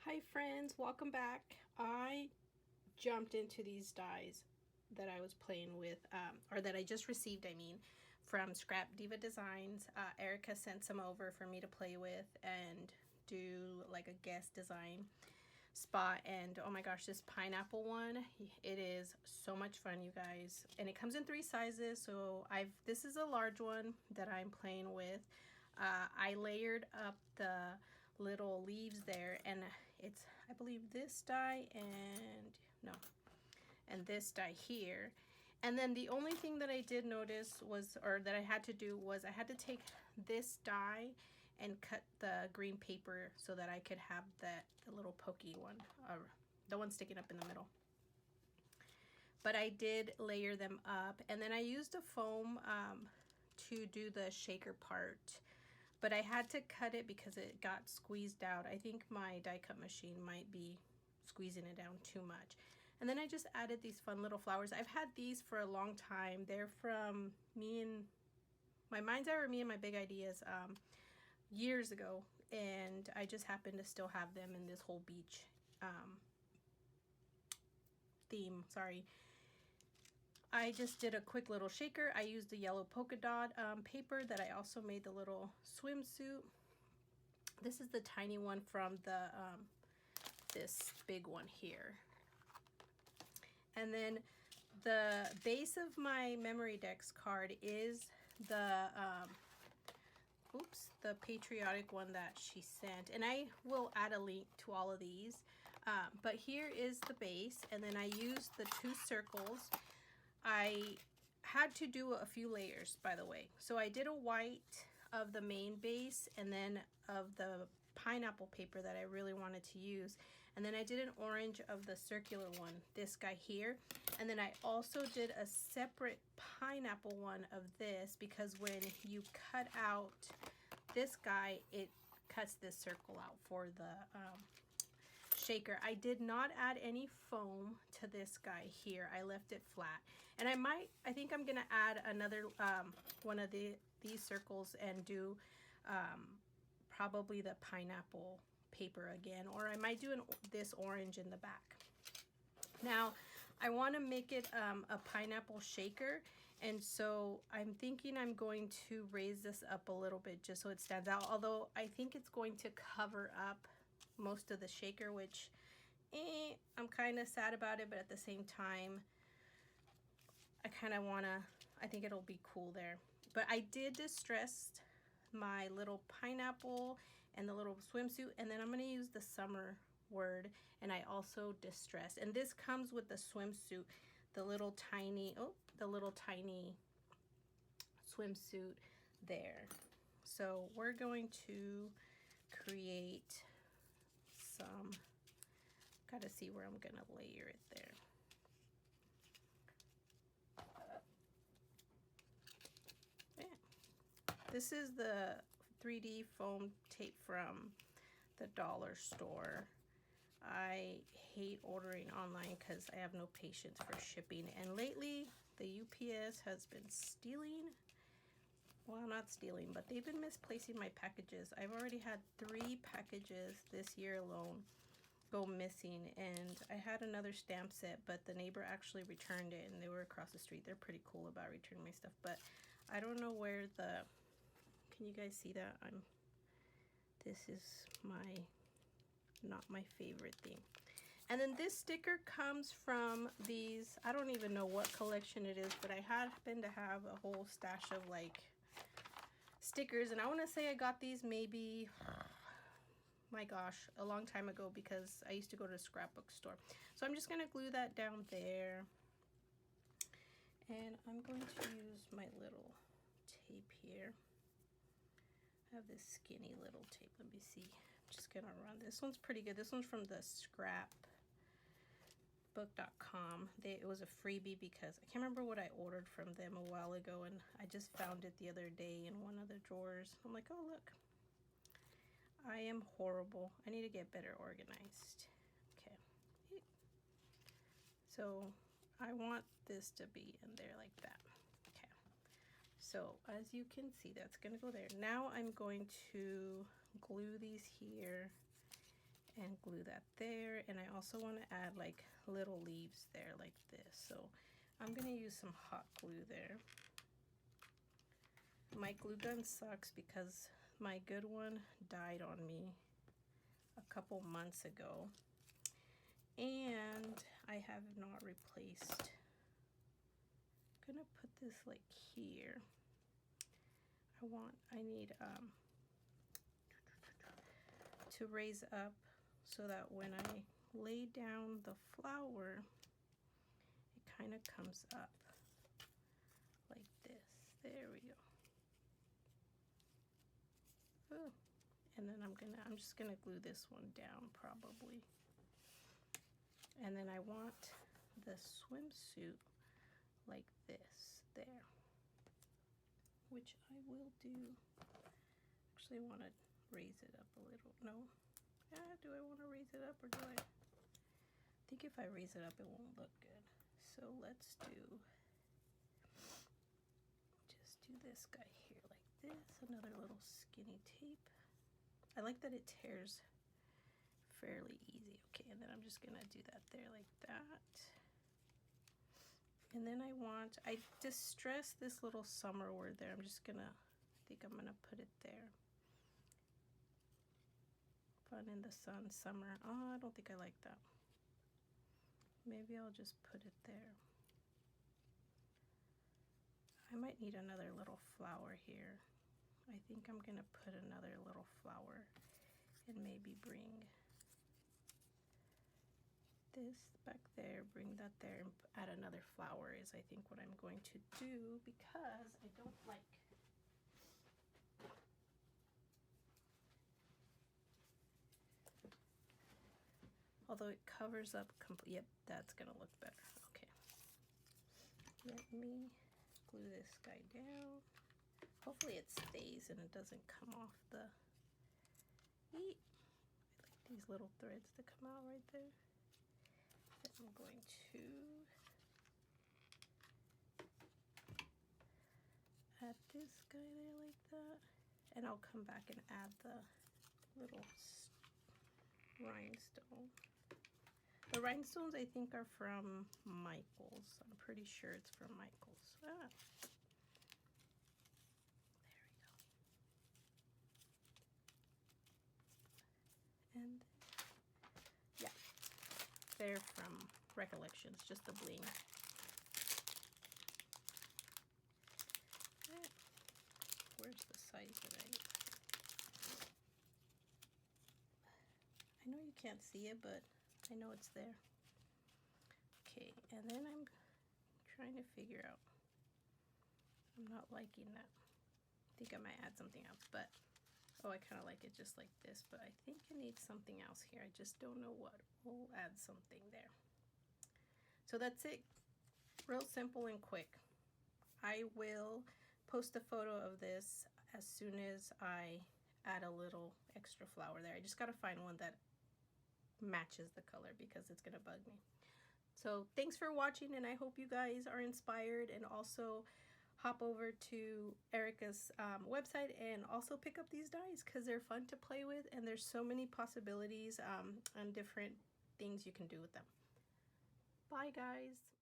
Hi friends, welcome back. I jumped into these dies that I was playing with, or that I just received, from Scrap Diva Designs. Erica sent some over for me to play with and do like a guest design spot. And oh my gosh, this pineapple one, it is so much fun, you guys. And it comes in 3 sizes, so this is a large one that I'm playing with. I layered up the little leaves there, and it's, I believe, this die and this die here. And then the only thing that I did notice was, or that I had to do, was I had to take this die and cut the green paper so that I could have the little pokey one, the one sticking up in the middle. But I did layer them up, and then I used a foam to do the shaker part. But I had to cut it because it got squeezed out. I think my die cut machine might be squeezing it down too much. And then I just added these fun little flowers. I've had these for a long time. They're from me and my Mind's Eye, or me and my Big Ideas, years ago. And I just happen to still have them in this whole beach theme. Sorry. I just did a quick little shaker. I used the yellow polka dot paper that I also made the little swimsuit. This is the tiny one from the this big one here. And then the base of my memory decks card is the the patriotic one that she sent, and I will add a link to all of these. But here is the base, and then I used the 2 circles. I had to do a few layers, by the way. So I did a white of the main base, and then of the pineapple paper that I really wanted to use. And then I did an orange of the circular one, this guy here. And then I also did a separate pineapple one of this, because when you cut out this guy, it cuts this circle out for the shaker. I did not add any foam to this guy here. I left it flat. And I think I'm gonna add another one of these circles and do probably the pineapple paper again, or I might do this orange in the back. Now I want to make it a pineapple shaker, and so I'm thinking I'm going to raise this up a little bit just so it stands out, although I think it's going to cover up most of the shaker, which I'm kind of sad about it, but at the same time I kind of want to, I think it'll be cool there. But I did distress my little pineapple and the little swimsuit, and then I'm going to use the summer word, and I also distressed, and this comes with the swimsuit, the little tiny swimsuit there. So we're going to create some, gotta see where I'm gonna layer it there. Yeah. This is the 3D foam tape from the dollar store. I hate ordering online because I have no patience for shipping, and lately the UPS has been stealing, well, not stealing, but they've been misplacing my packages. I've already had 3 packages this year alone go missing, and I had another stamp set, but the neighbor actually returned it, and they were across the street. They're pretty cool about returning my stuff, but I don't know where the, can you guys see that? This is not my favorite thing. And then this sticker comes from these, I don't even know what collection it is, but I happen to have a whole stash of like stickers, and I want to say I got these maybe, my gosh, a long time ago, because I used to go to a scrapbook store. So I'm just going to glue that down there, and I'm going to use my little tape here. I have this skinny little tape. Let me see. I'm just going to run. This one's pretty good. This one's from the scrapbook.com. It was a freebie because I can't remember what I ordered from them a while ago, and I just found it the other day in one of the drawers. I'm like, oh, look. I am horrible. I need to get better organized. Okay. So I want this to be in there like that. Okay. So as you can see, that's going to go there. Now I'm going to glue these here and glue that there. And I also want to add like little leaves there like this. So I'm going to use some hot glue there. My glue gun sucks because my good one died on me a couple months ago, and I have not replaced. I'm gonna put this like here. I need to raise up so that when I lay down the flower, it kind of comes up like this. There we go. Ooh. And then I'm just gonna glue this one down probably. And then I want the swimsuit like this there, which I will do. Actually, I want to raise it up a little. No, do I want to raise it up, or do I think if I raise it up it won't look good? So let's just do this guy here like this. Another little skinny tape. I like that it tears fairly easy. Okay, and then I'm just gonna do that there like that. And then I distressed this little summer word there. I think I'm gonna put it there. Fun in the sun, summer. Oh, I don't think I like that. Maybe I'll just put it there. I might need another little flower here. I think I'm gonna put another little flower and maybe bring this back there, bring that there, and add another flower is I think what I'm going to do, because I don't like although it covers up yep, that's gonna look better. Okay, let me glue this guy down. Hopefully it stays and it doesn't come off the I like these little threads to come out right there. I'm going to add this guy there like that, and I'll come back and add the little rhinestone. The rhinestones I think are from Michael's. I'm pretty sure it's from Michael's. Ah. There we go. And yeah, they're from Recollections, just the bling. Where's the size that I know you can't see it, but I know it's there. Okay, and then I'm trying to figure out. I'm not liking that. I think I might add something else, but oh, I kind of like it just like this, but I think I need something else here. I just don't know what. We'll add something there. So that's it. Real simple and quick. I will post a photo of this as soon as I add a little extra flower there. I just got to find one that matches the color because it's going to bug me. So thanks for watching, and I hope you guys are inspired, and also hop over to Erica's website and also pick up these dies because they're fun to play with, and there's so many possibilities and different things you can do with them. Bye guys.